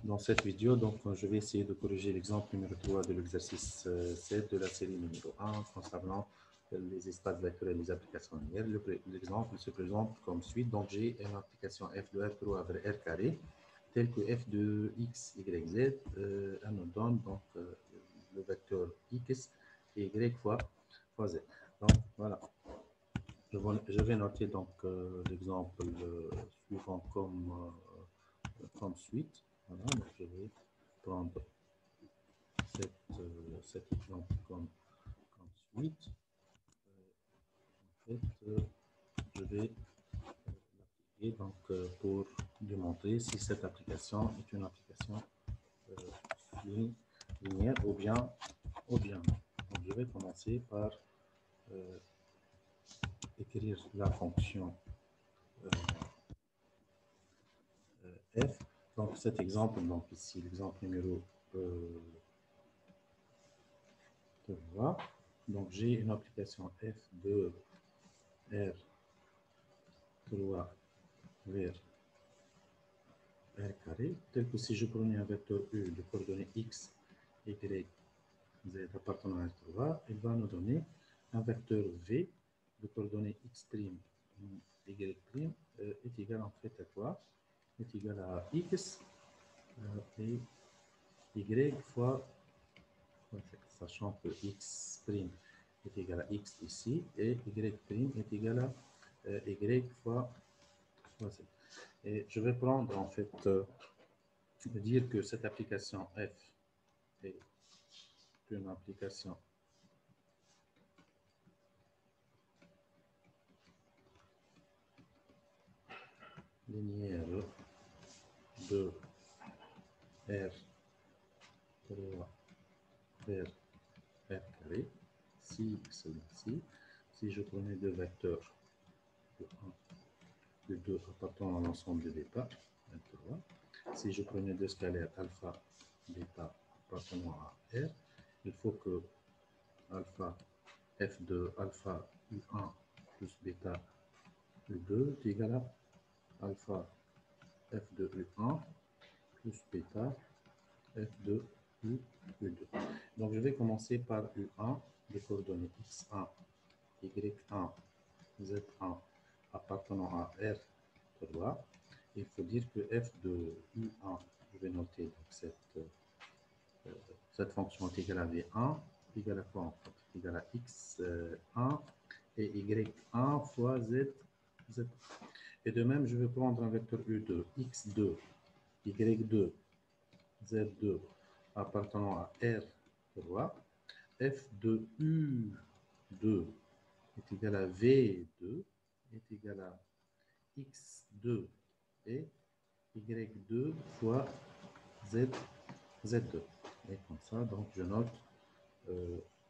Dans cette vidéo, donc, je vais essayer de corriger l'exemple numéro 3 de l'exercice 7 de la série numéro 1 concernant les espaces vecteurs et les applications linéaires. L'exemple se présente comme suit. Donc, j'ai une application f de R3 vers R carré, telle que f de x, y, z, elle nous donne donc, le vecteur x et y fois z. Donc, voilà. Je vais noter donc l'exemple suivant comme suite. Voilà, donc je vais prendre cet exemple comme suite. En fait, je vais l'appliquer donc pour démontrer si cette application est une application linéaire ou bien non. Donc, je vais commencer par écrire la fonction f. Donc cet exemple, donc ici l'exemple numéro 3. Donc j'ai une application f de R3 vers R carré, tel que si je prenais un vecteur U de coordonnées x, y, z appartenant à R3, il va nous donner un vecteur V de coordonnées x', y' est égal en fait à quoi? Est égal à x et y fois, sachant que x' est égal à x ici et y' est égal à y fois z. Et je vais prendre en fait dire que cette application f est une application linéaire de R3 vers R carré, si celui-ci, si je prenais deux vecteurs de 1, de 2 appartenant à l'ensemble des départ, R3, si je prenais deux scalaires alpha, bêta appartenant à R, il faut que alpha f de alpha U1 plus bêta U2 est égal à alpha f de U1 plus bêta f de U2. Donc je vais commencer par U1, les coordonnées x1, y1, z1 appartenant à R3. Il faut dire que f de U1, je vais noter donc cette fonction est égale à V1, égale à quoi en fait? Égale à x1 et y1 fois z. Et de même, je vais prendre un vecteur U2, x2, y2, z2 appartenant à R3. F de U2 est égal à V2 est égal à x2 et y2 fois z2. Et comme ça, donc je note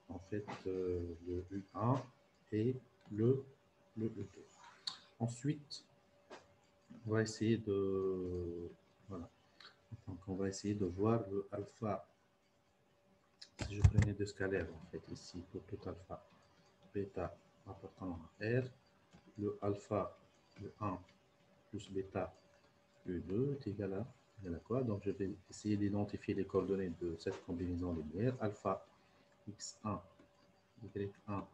en fait le U1 et le U2. Ensuite, on va essayer de voilà. Donc on va essayer de voir le alpha. Si je prenais deux scalaires en fait ici pour tout alpha, bêta appartenant à R, le alpha de 1 plus bêta U2 est égal à quoi? Donc je vais essayer d'identifier les coordonnées de cette combinaison linéaire. Alpha x1, y1,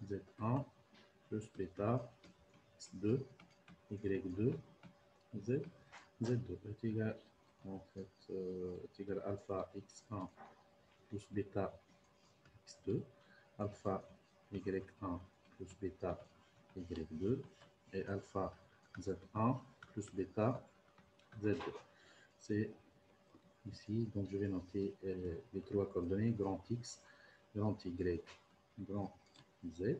z1 plus bêta x2, y2, z2 est égal en fait est égal à alpha x1 plus bêta x2, alpha y1 plus bêta y2 et alpha z1 plus bêta z2. C'est ici, donc je vais noter les trois coordonnées, grand X, grand Y, grand Z,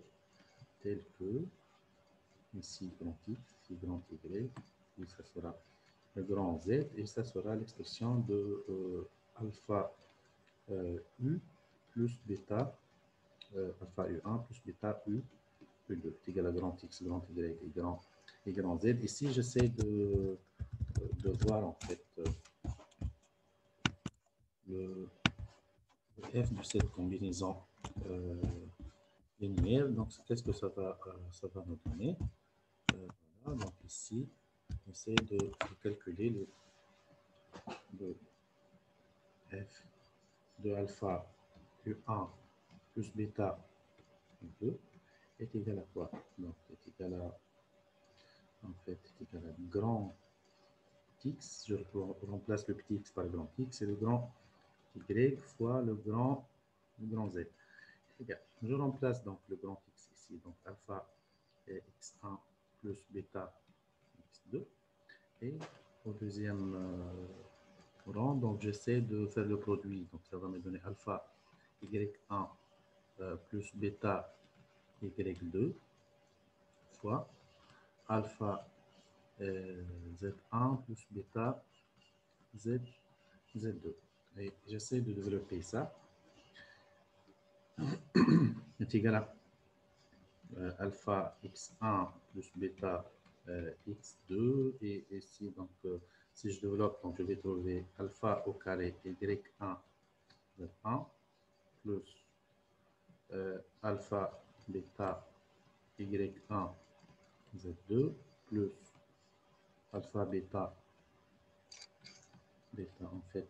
tel que ici grand X, ici grand Y, et ça sera le grand Z, et ça sera l'expression de alpha U plus bêta, alpha U1 plus bêta U2, est égal à grand X, grand Y et grand Z. Ici, j'essaie de voir en fait le f de cette combinaison linéaire. Donc, qu'est-ce que ça va nous donner? Voilà, donc ici, on essaie de calculer de f de alpha U1 plus bêta U2 est égal à quoi? Donc, est égal à, en fait, est égal à grand x. Je remplace le petit x par le grand x et le grand y fois le grand z. Égal. Je remplace donc le grand x ici. Donc, alpha est x1 plus bêta x2. Et au deuxième rang, donc j'essaie de faire le produit. Donc, ça va me donner alpha y1 plus bêta y2 fois alpha z1 plus bêta z2. Et j'essaie de développer ça. Est égal à alpha x1 plus bêta x2. Et ici, donc, si je développe, donc je vais trouver alpha au carré y1 z1 plus alpha bêta y1 z2 plus alpha bêta en fait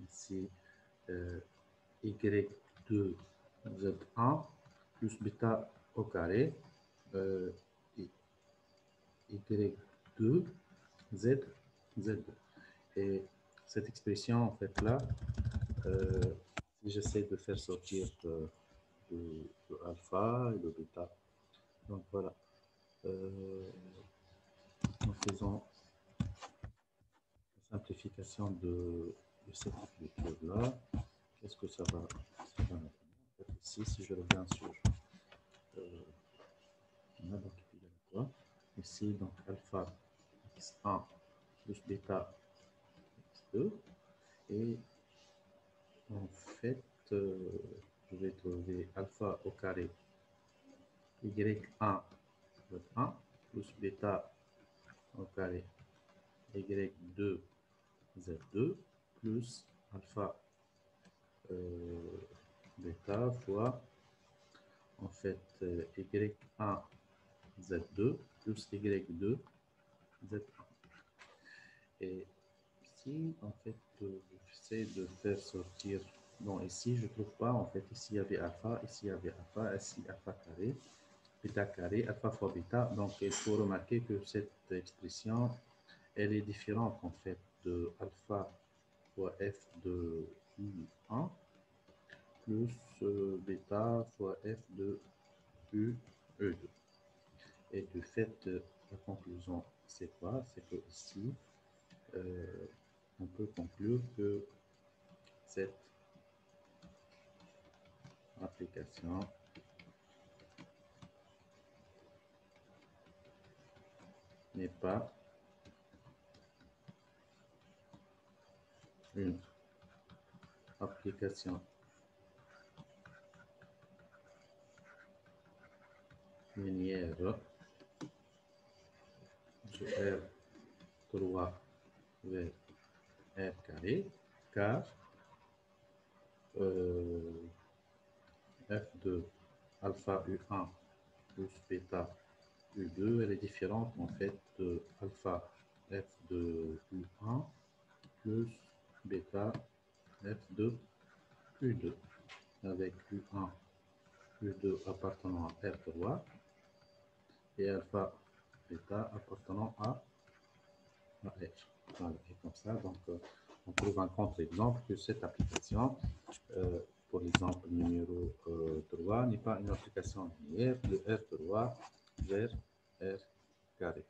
ici y2 z1 plus bêta au carré y2 z2. Et cette expression en fait là, si j'essaie de faire sortir de alpha et de bêta, donc voilà, en faisant la simplification de cette écriture là, qu'est-ce que ça va maintenant? Ici, si je reviens sur on a donc quoi ici, donc alpha x1 plus bêta x2, et en fait je vais trouver alpha au carré y1 z1 plus bêta au carré y2 z2 plus alpha bêta fois en fait y1 z2 plus y2 z1. Et si en fait j'essaie de faire sortir, bon ici je ne trouve pas, en fait ici il y avait alpha, ici il y avait alpha, ici alpha carré, bêta carré, alpha fois bêta. Donc il faut remarquer que cette expression elle est différente en fait de alpha fois f de U1 plus bêta fois f de UE2. Et de fait, la conclusion, c'est quoi? C'est que ici, on peut conclure que cette application n'est pas une application linéaire de R3 vers R carré, car f de alpha U1 plus bêta U2, elle est différente en fait de alpha f de U1 plus bêta f de U2, avec U1, U2 appartenant à R3 et alpha bêta appartenant à R. Voilà, et comme ça, donc, on trouve un contre-exemple que cette application, pour l'exemple numéro 3, n'est pas une application linéaire de R3 vers R carré.